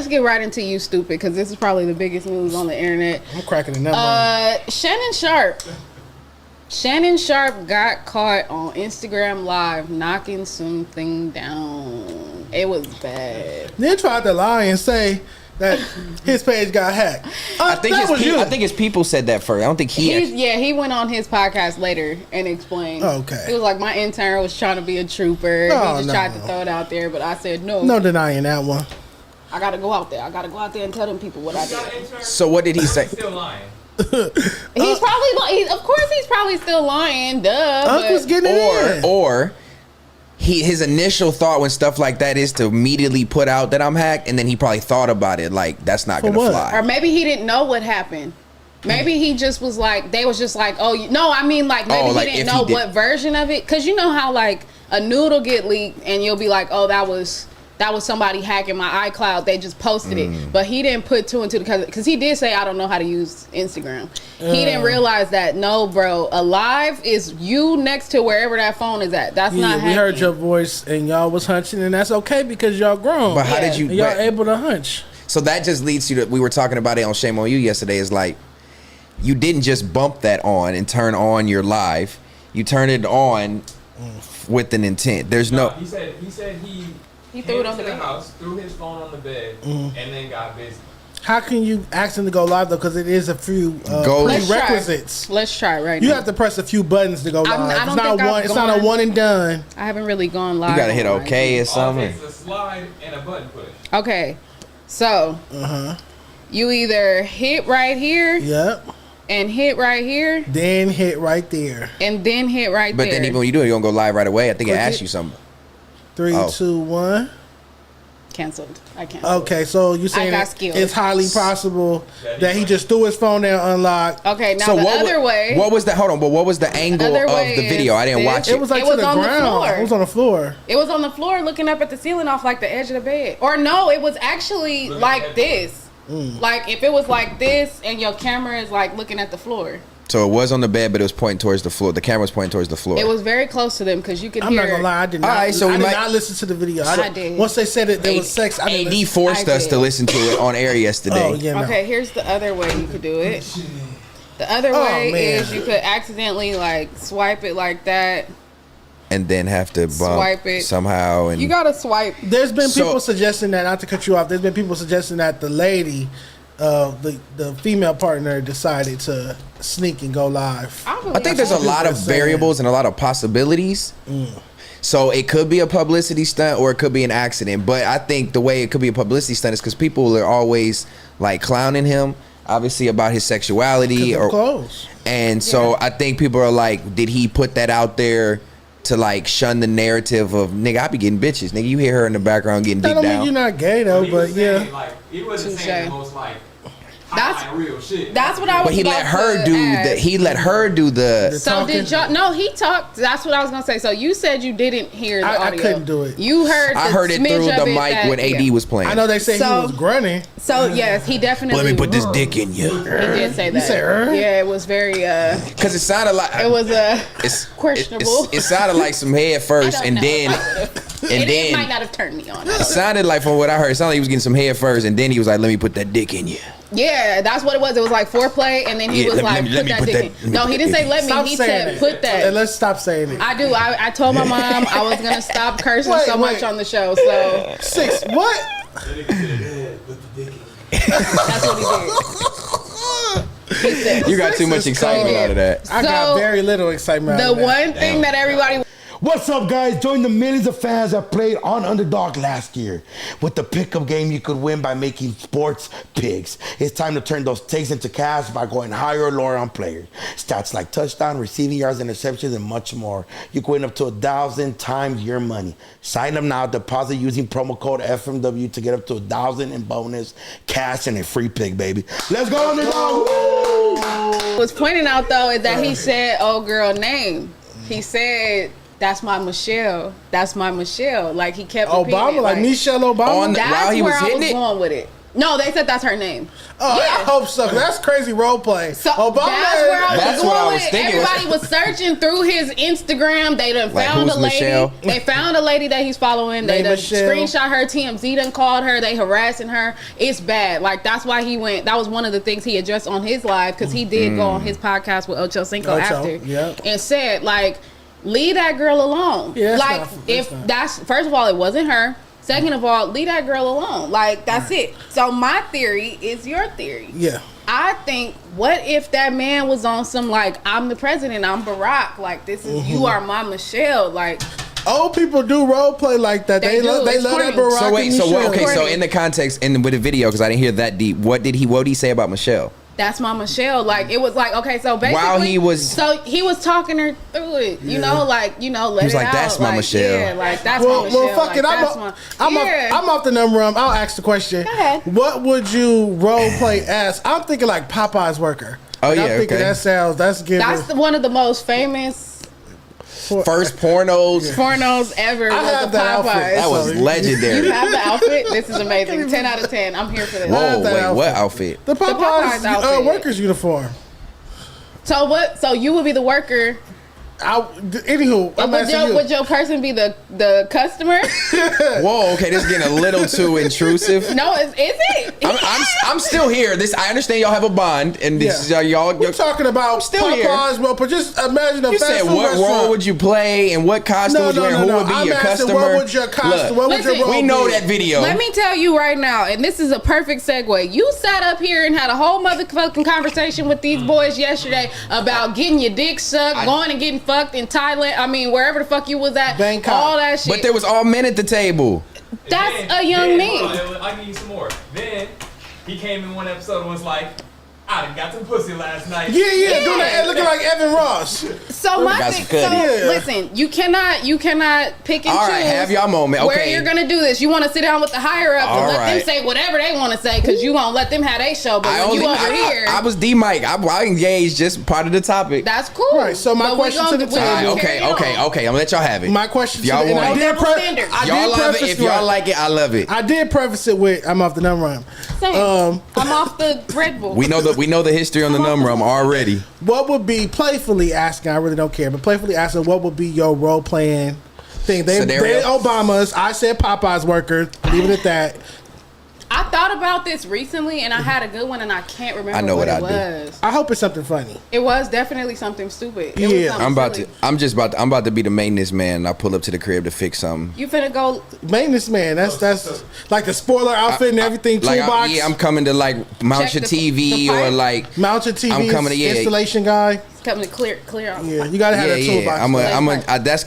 Let's get right into You Stupid, because this is probably the biggest news on the internet. I'm cracking the number. Shannon Sharpe. Shannon Sharpe got caught on Instagram Live knocking something down. It was bad. They tried to lie and say that his page got hacked. I think his people said that first. I don't think he went on his podcast later and explained. Okay. He was like, my intern was trying to be a trooper. He just tried to throw it out there, but I said no. No denying that one. I gotta go out there. I gotta go out there and tell them people what I did. So what did he say? Still lying. He's probably, of course, he's probably still lying. Duh. Uncle's getting it. Or his initial thought when stuff like that is to immediately put out that I'm hacked, and then he probably thought about it like that's not gonna fly. Or maybe he didn't know what happened. Maybe he just was like, they was just like, oh, no, I mean, like, maybe he didn't know what version of it. Because you know how, like, a noodle get leaked and you'll be like, oh, that was somebody hacking my iCloud. They just posted it. But he didn't put two and two, because he did say, I don't know how to use Instagram. He didn't realize that, no, bro, a live is you next to wherever that phone is at. That's not hacking. We heard your voice and y'all was hunching, and that's okay because y'all grown. But how did you... Y'all able to hunch. So that just leads you to... We were talking about it on Shame on You yesterday. Is like, you didn't just bump that on and turn on your live. You turned it on with an intent. There's no... He said he threw it on the bed. House, threw his phone on the bed, and then got busy. How can you ask him to go live though? Because it is a few prerequisites. Let's try right now. You have to press a few buttons to go live. It's not a one and done. I haven't really gone live. You gotta hit OK or something. It's a slide and a button push. Okay, so you either hit right here. Yep. And hit right here. Then hit right there. And then hit right there. But then even when you do it, you don't go live right away. I think it asks you something. 3, 2, 1. Canceled. I canceled. Okay, so you saying it's highly possible that he just threw his phone there unlocked. Okay, now so the other way. What was the what was the angle of the video? I didn't watch it. It was like to the ground. It was on the floor. It was on the floor looking up at the ceiling off like the edge of the bed. Or no, it was actually like this. Like if it was like this and your camera is like looking at the floor. So it was on the bed, but it was pointing towards the floor. The camera was pointing towards the floor. It was very close to them because you could hear. I'm not gonna lie, I did not. I did not listen to the video. I did. Once they said it, there was sex. AD forced us to listen to it on air yesterday. Oh, yeah, no. Okay, here's the other way you could do it. The other way is you could accidentally like swipe it like that. And then have to bump it somehow. And you gotta swipe. There's been people suggesting that, not to cut you off, there's been people suggesting that the lady, the female partner decided to sneak and go live. I think there's a lot of variables and a lot of possibilities. So it could be a publicity stunt or it could be an accident. But I think the way it could be a publicity stunt is because people are always like clowning him, obviously, about his sexuality. And so I think people are like, did he put that out there to like shun the narrative of nigga, I be getting bitches. Nigga, you hear her in the background getting dick down. I don't mean you're not gay though, but yeah. Like, he wasn't saying the most like real shit. That's what I was. But he let her do the. He let her do the. So did y'all? No, he talked. That's what I was gonna say. So you said you didn't hear the audio. I couldn't do it. You heard. I heard it through the mic when AD was playing. I know they say he was grunting. So yes, he definitely. Let me put this dick in you. He did say that. You said yeah, it was very. Because it sounded like it was questionable. It sounded like some head first, and then. And then it might not have turned me on. It sounded like, from what I heard, it sounded like he was getting some head first, and then he was like, "Let me put that dick in you." Yeah, that's what it was. It was like foreplay, and then he was like, "Put that dick in." No, he didn't say "let me." He said, "Put that." And let's stop saying it. I do. I told my mom I was gonna stop cursing so much on the show. So 6 what? That's what he did. You got too much excitement out of that. I got very little excitement out of that. The one thing that everybody. What's up, guys? Join the millions of fans that played on Underdog last year. With the pickup game, you could win by making sports picks. It's time to turn those takes into cash by going higher or lower on players. Stats like touchdown, receiving yards, interceptions, and much more. You can win up to 1,000 times your money. Sign up now, deposit using promo code FMW to get up to 1,000 in bonus cash and a free pick, baby. Let's go, Underdog! Woo! Was pointing out though is that he said old girl name. He said, "That's my Michelle. That's my Michelle." Like he kept repeating Obama, it, like Michelle Obama. That's while he where was I hitting was it? going with it. No, they said that's her name. Oh, Yeah. I hope so. That's crazy role play. So Obama. that's where I was That's going what I with was it. thinking. Everybody was searching through his Instagram. They done Like, found who's a lady. Michelle? They found a lady that he's following. They Name done Michelle. screenshot her. TMZ done called her. They harassing her. It's bad. Like, that's why he went. That was one of the things he addressed on his live, because he did go on his podcast with Ocho Cinco after and said, like, leave that girl alone. Yeah, like, first of all, it wasn't her. Second of all, leave that girl alone. Like, that's it. So my theory is your theory. Yeah. I think, what if that man was on some, like, I'm the president, I'm Barack, like, this is, you are my Michelle, like. Old people do role play like that. They love that Barack. So wait, and so in the context and with the video, because I didn't hear that deep, what did he say about Michelle? That's my Michelle. Like, it was like, okay, so basically, while he was talking her through it, you know, like, you know, let he was it like, out. that's my Michelle. Yeah, like, that's my Michelle. Well, fuck it. I'm off the number. I'm ask the question. Go ahead. What would you role play as? I'm thinking like Popeye's worker. Oh, and yeah, I'm thinking that's giving. That's one of the most famous first pornos ever. I have that outfit. That was legendary. You have the outfit? This is amazing. 10 out of 10. I'm here for this. Whoa, wait, what outfit? The Popeye's outfit. worker's uniform. So what? So you would be the worker. Anywho, would your person be the customer? Whoa, okay, this is getting a little too intrusive. No, is it? I'm still here. I understand y'all have a bond, and this is y'all. We're talking about still Popeye's. Well, but just imagine a You fast said food what restaurant. role would you play and what costume would you wear? Who would be your customer? What would your costume? What would your role we know be? that video. Let me tell you right now, and this is a perfect segue. You sat up here and had a whole motherfucking conversation with these boys yesterday about getting your dick sucked, going and getting fucked in Thailand. I mean, wherever the fuck you was at, Bangkok. all that shit. But there was all men at the table. That's a young man. I'll give you some more. Then he came in one episode and was like, I done got some pussy last night. Yeah, doing that, looking like Evan Ross. So my thing, listen, you cannot pick and choose. All right, have y'all moment. Okay. Where you're gonna do this? You want to sit down with the higher ups and let them say whatever they want to say, because you gonna let them have their show. But when you over here, I was D-Mike. I engaged just part of the topic. That's cool. Right. So my question to the team. Okay. I'm gonna let y'all have it. My question. If y'all want it. Y'all love it. If y'all like it, I love it. I did preface it with I'm off the number run. I'm off the Red Bull. We know the history on the number already. What would be playfully asking? I really don't care, but playfully asking, what would be your role playing thing? They Obama's. I said Popeye's worker. Leave it at that. I thought about this recently, and I had a good one, and I can't remember what it was. I hope it's something funny. It was definitely something stupid. I'm about to be the maintenance man. And I pull up to the crib to fix something. You finna go maintenance man? That's like the spoiler outfit and everything. Toolbox. I'm coming to like mount your TV or like mount your TV. I'm coming to installation guy. It's coming to clear out. Yeah, you gotta have that toolbox. That's